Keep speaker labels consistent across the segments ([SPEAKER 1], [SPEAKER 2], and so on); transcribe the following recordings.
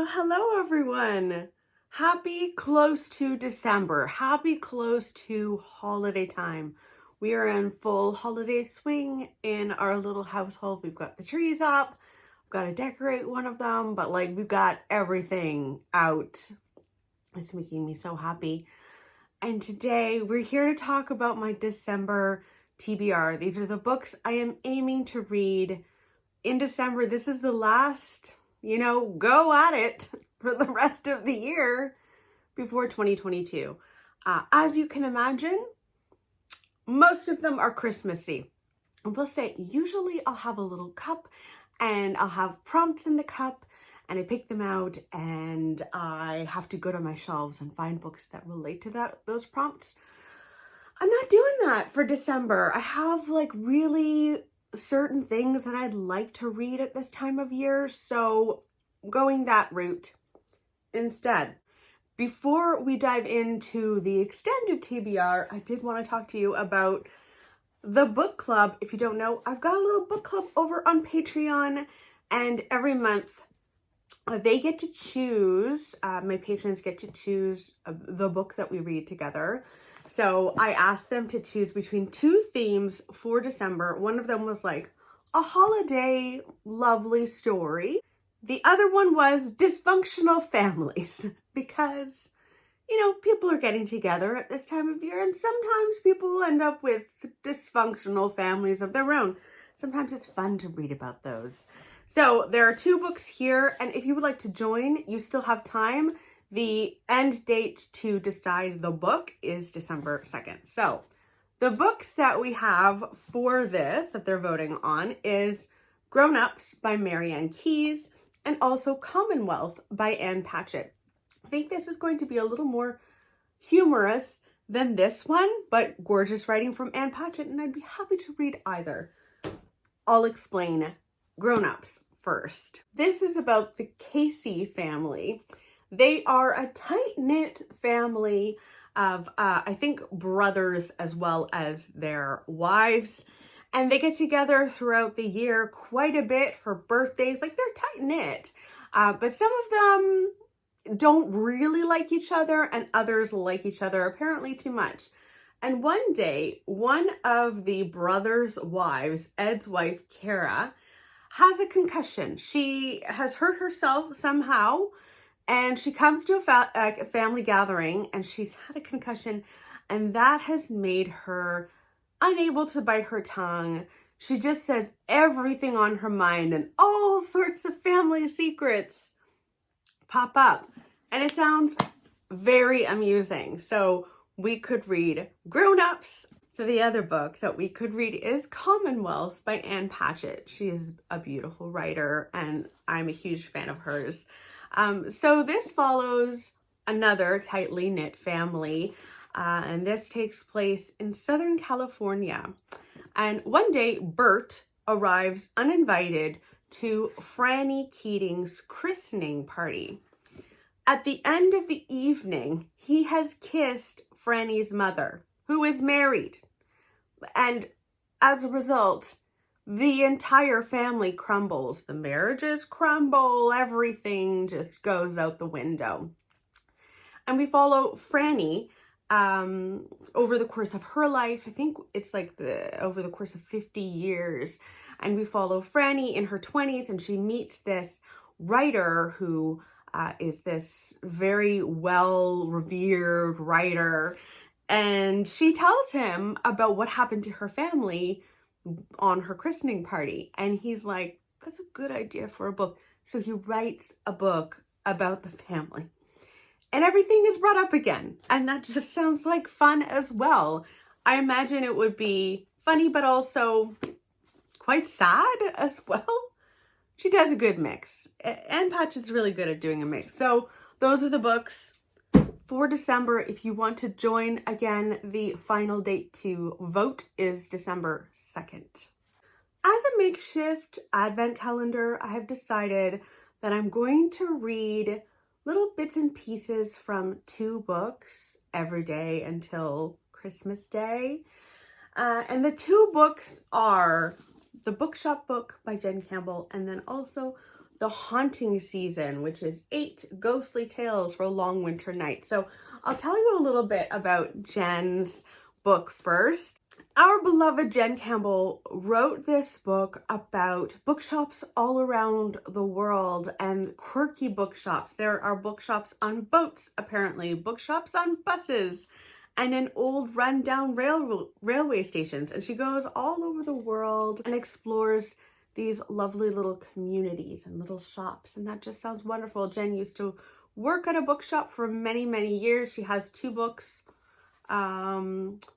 [SPEAKER 1] Well, hello everyone. Happy close to December. Happy close to holiday time. We are in full holiday swing in our little household. We've got the trees up. We've got to decorate one of them, but like we've got everything out. It's making me so happy. And today we're here to talk about my December TBR. These are the books I am aiming to read in December. This is the last, go at it for the rest of the year before 2022. As you can imagine, most of them are Christmassy. I will say, usually I'll have a little cup and I'll have prompts in the cup and I pick them out and I have to go to my shelves and find books that relate to those prompts. I'm not doing that for December. I have like really certain things that I'd like to read at this time of year, so going that route instead. Before we dive into the extended TBR, I did want to talk to you about the book club. If you don't know, I've got a little book club over on Patreon, and every month they get to choose, my patrons get to choose the book that we read together. So I asked them to choose between two themes for December. One of them was like a holiday lovely story. The other one was dysfunctional families because, people are getting together at this time of year and sometimes people end up with dysfunctional families of their own. Sometimes it's fun to read about those. So there are two books here, and if you would like to join, you still have time. The end date to decide the book is December 2nd. So the books that we have for this, that they're voting on, is Grownups by Marianne Keyes and also Commonwealth by Ann Patchett. I think this is going to be a little more humorous than this one, but gorgeous writing from Ann Patchett, and I'd be happy to read either. I'll explain Grownups first. This is about the Casey family. They are a tight-knit family of, I think, brothers as well as their wives. And they get together throughout the year quite a bit for birthdays. Like, they're tight-knit. But some of them don't really like each other and others like each other apparently too much. And one day, one of the brothers' wives, Ed's wife, Kara, has a concussion. She has hurt herself somehow. And she comes to a family gathering and she's had a concussion, and that has made her unable to bite her tongue. She just says everything on her mind and all sorts of family secrets pop up. And it sounds very amusing. So we could read Grownups. So the other book that we could read is Commonwealth by Ann Patchett. She is a beautiful writer and I'm a huge fan of hers. So this follows another tightly knit family, and this takes place in Southern California. And one day, Bert arrives uninvited to Franny Keating's christening party. At the end of the evening, he has kissed Franny's mother, who is married. And as a result, the entire family crumbles. The marriages crumble. Everything just goes out the window. And we follow Franny over the course of her life. I think it's like over the course of 50 years. And we follow Franny in her 20s, and she meets this writer who is this very well-revered writer. And she tells him about what happened to her family on her christening party, and he's like, that's a good idea for a book. So he writes a book about the family, and everything is brought up again, and that just sounds like fun as well. I imagine it would be funny but also quite sad as well. She does a good mix. Ann Patchett's really good at doing a mix. So those are the books for December. If you want to join, again, the final date to vote is December 2nd. As a makeshift advent calendar, I have decided that I'm going to read little bits and pieces from two books every day until Christmas Day. And the two books are the Bookshop book by Jen Campbell, and then also the haunting season, which is 8 ghostly tales for a long winter night. So I'll tell you a little bit about Jen's book first. Our beloved Jen Campbell wrote this book about bookshops all around the world and quirky bookshops. There are bookshops on boats, apparently, bookshops on buses, and in old rundown railway stations. And she goes all over the world and explores these lovely little communities and little shops. And that just sounds wonderful. Jen used to work at a bookshop for many, many years. She has 2 books.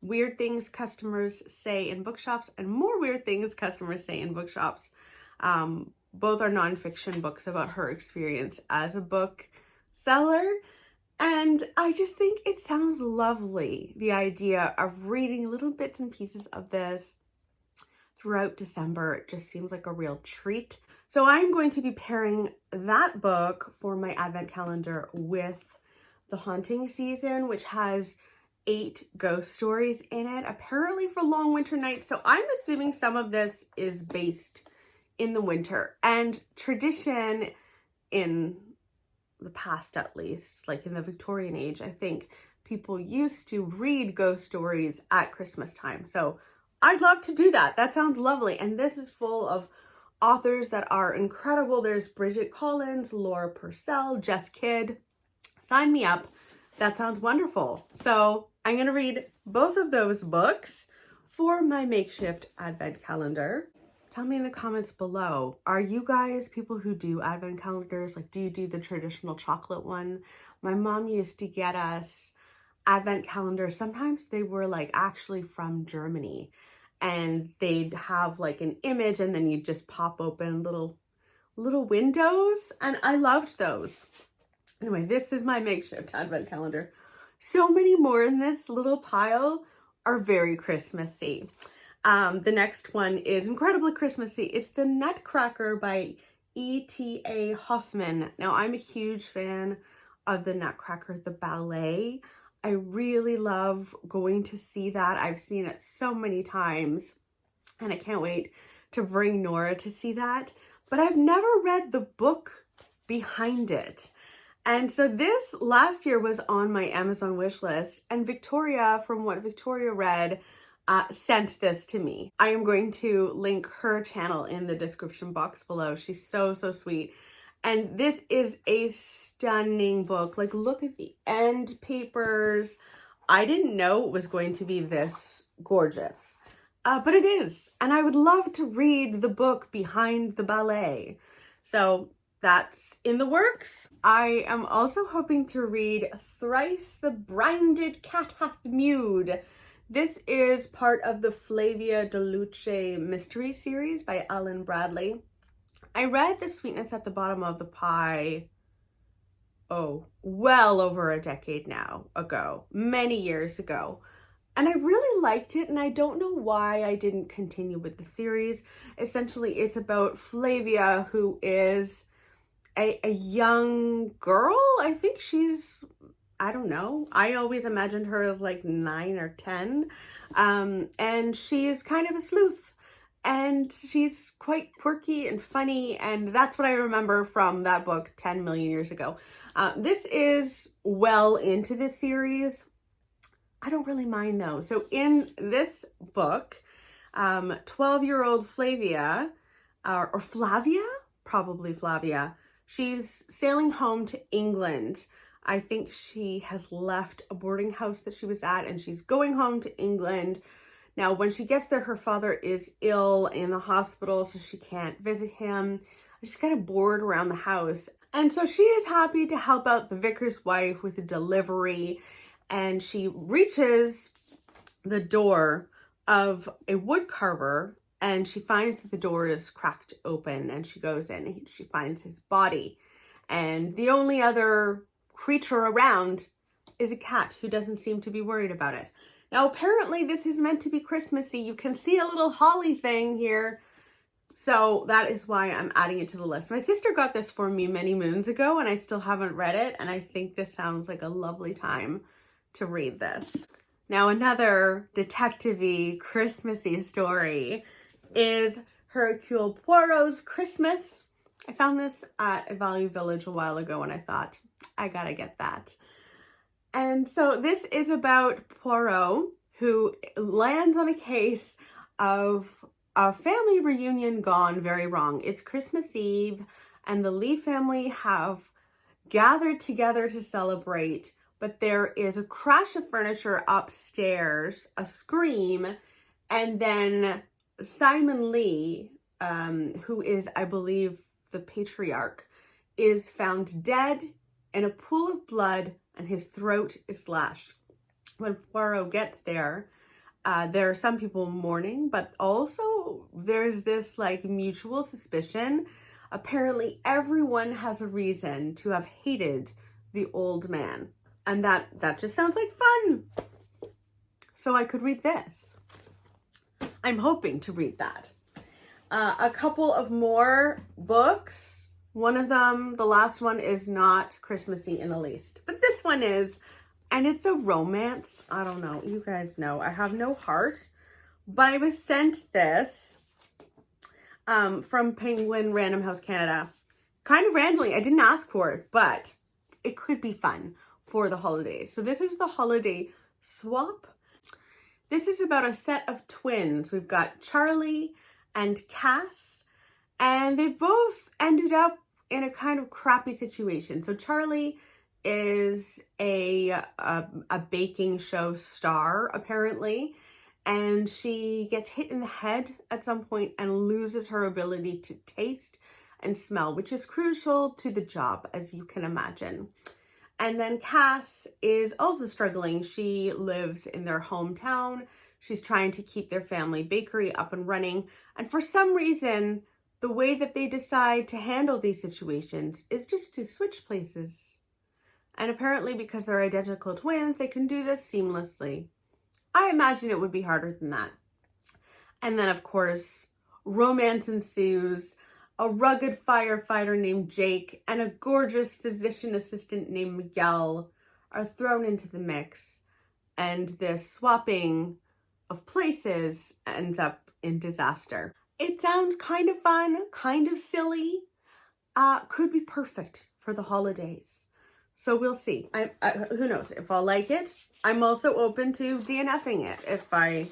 [SPEAKER 1] Weird Things Customers Say in Bookshops and More Weird Things Customers Say in Bookshops. Both are nonfiction books about her experience as a bookseller. And I just think it sounds lovely, the idea of reading little bits and pieces of this throughout December. It just seems like a real treat. So I'm going to be pairing that book for my Advent calendar with The Haunting Season, which has 8 ghost stories in it, apparently for long winter nights. So I'm assuming some of this is based in the winter. And tradition in the past, at least, like in the Victorian age, I think people used to read ghost stories at Christmas time. So I'd love to do that. That sounds lovely. And this is full of authors that are incredible. There's Bridget Collins, Laura Purcell, Jess Kidd. Sign me up. That sounds wonderful. So I'm going to read both of those books for my makeshift Advent calendar. Tell me in the comments below, are you guys people who do Advent calendars? Like, do you do the traditional chocolate one? My mom used to get us Advent calendars. Sometimes they were like actually from Germany, and they'd have like an image and then you'd just pop open little windows, and I loved those. Anyway, this is my makeshift Advent calendar. So many more in this little pile are very Christmassy. The next one is incredibly Christmassy. It's The Nutcracker by E.T.A. Hoffman. Now, I'm a huge fan of The Nutcracker, the ballet. I really love going to see that. I've seen it so many times, and I can't wait to bring Nora to see that. But I've never read the book behind it. And so this last year was on my Amazon wish list, and Victoria, from what Victoria read, sent this to me. I am going to link her channel in the description box below. She's so, so sweet. And this is a stunning book. Like, look at the end papers. I didn't know it was going to be this gorgeous, but it is. And I would love to read the book behind the ballet. So that's in the works. I am also hoping to read Thrice the Branded Cat Hath Mewed. This is part of the Flavia de Luce mystery series by Ellen Bradley. I read The Sweetness at the Bottom of the Pie, well over a decade ago, many years ago. And I really liked it, and I don't know why I didn't continue with the series. Essentially, it's about Flavia, who is a young girl. I think she's, I don't know. I always imagined her as like 9 or 10. And she is kind of a sleuth. And she's quite quirky and funny. And that's what I remember from that book 10 million years ago. This is well into the series. I don't really mind though. So in this book, 12-year-old Flavia, or Flavia, probably Flavia, she's sailing home to England. I think she has left a boarding house that she was at, and she's going home to England. Now, when she gets there, her father is ill in the hospital, so she can't visit him. She's kind of bored around the house. And so she is happy to help out the vicar's wife with a delivery, and she reaches the door of a wood carver, and she finds that the door is cracked open, and she goes in and she finds his body. And the only other creature around is a cat who doesn't seem to be worried about it. Now, apparently this is meant to be Christmassy. You can see a little holly thing here. So that is why I'm adding it to the list. My sister got this for me many moons ago, and I still haven't read it. And I think this sounds like a lovely time to read this. Now, another detective-y, Christmassy story is Hercule Poirot's Christmas. I found this at Value Village a while ago and I thought, I gotta get that. And so this is about Poirot, who lands on a case of a family reunion gone very wrong. It's Christmas Eve and the Lee family have gathered together to celebrate, but there is a crash of furniture upstairs, a scream, and then Simon Lee, who is, I believe, the patriarch, is found dead in a pool of blood and his throat is slashed. When Poirot gets there, there are some people mourning, but also there's this like mutual suspicion. Apparently everyone has a reason to have hated the old man. And that just sounds like fun. So I could read this. I'm hoping to read that. A couple of more books. One of them, the last one, is not Christmassy in the least, but this one is, and it's a romance. I don't know. You guys know I have no heart, but I was sent this from Penguin Random House Canada. Kind of randomly. I didn't ask for it, but it could be fun for the holidays. So this is the holiday swap. This is about a set of twins. We've got Charlie and Cass, and they've both ended up in a kind of crappy situation. So Charlie is a baking show star, apparently, and she gets hit in the head at some point and loses her ability to taste and smell, which is crucial to the job, as you can imagine. And then Cass is also struggling. She lives in their hometown. She's trying to keep their family bakery up and running. And for some reason, the way that they decide to handle these situations is just to switch places. And apparently because they're identical twins, they can do this seamlessly. I imagine it would be harder than that. And then of course, romance ensues. A rugged firefighter named Jake and a gorgeous physician assistant named Miguel are thrown into the mix. And this swapping of places ends up in disaster. It sounds kind of fun, kind of silly, could be perfect for the holidays. So we'll see. Who knows if I'll like it. I'm also open to DNFing it if I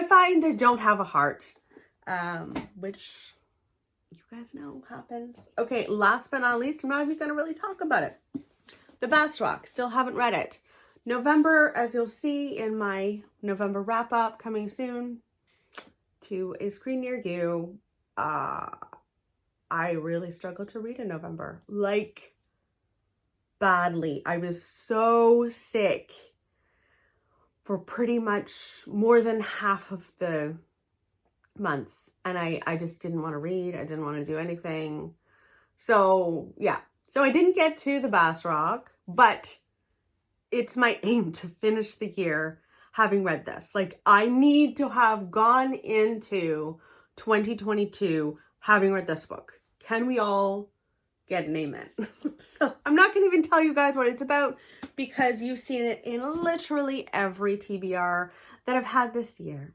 [SPEAKER 1] find I don't have a heart, which you guys know happens. Okay, last but not least, I'm not even going to really talk about it. The Bathrock, still haven't read it. November, as you'll see in my November wrap-up coming soon to a screen near you, I really struggled to read in November. Like, badly. I was so sick for pretty much more than half of the month. And I just didn't want to read. I didn't want to do anything. So, yeah. So I didn't get to the Bathrock, but it's my aim to finish the year having read this. Like, I need to have gone into 2022 having read this book. Can we all get an amen? So I'm not going to even tell you guys what it's about because you've seen it in literally every TBR that I've had this year.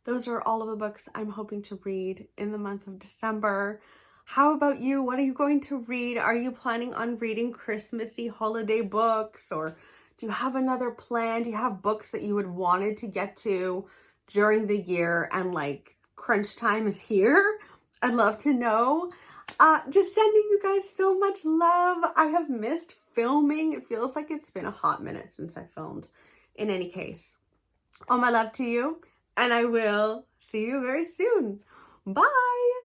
[SPEAKER 1] Those are all of the books I'm hoping to read in the month of December. How about you? What are you going to read? Are you planning on reading Christmassy holiday books, or do you have another plan? Do you have books that you had wanted to get to during the year and like crunch time is here? I'd love to know. Just sending you guys so much love. I have missed filming. It feels like it's been a hot minute since I filmed. In any case, all my love to you, and I will see you very soon. Bye.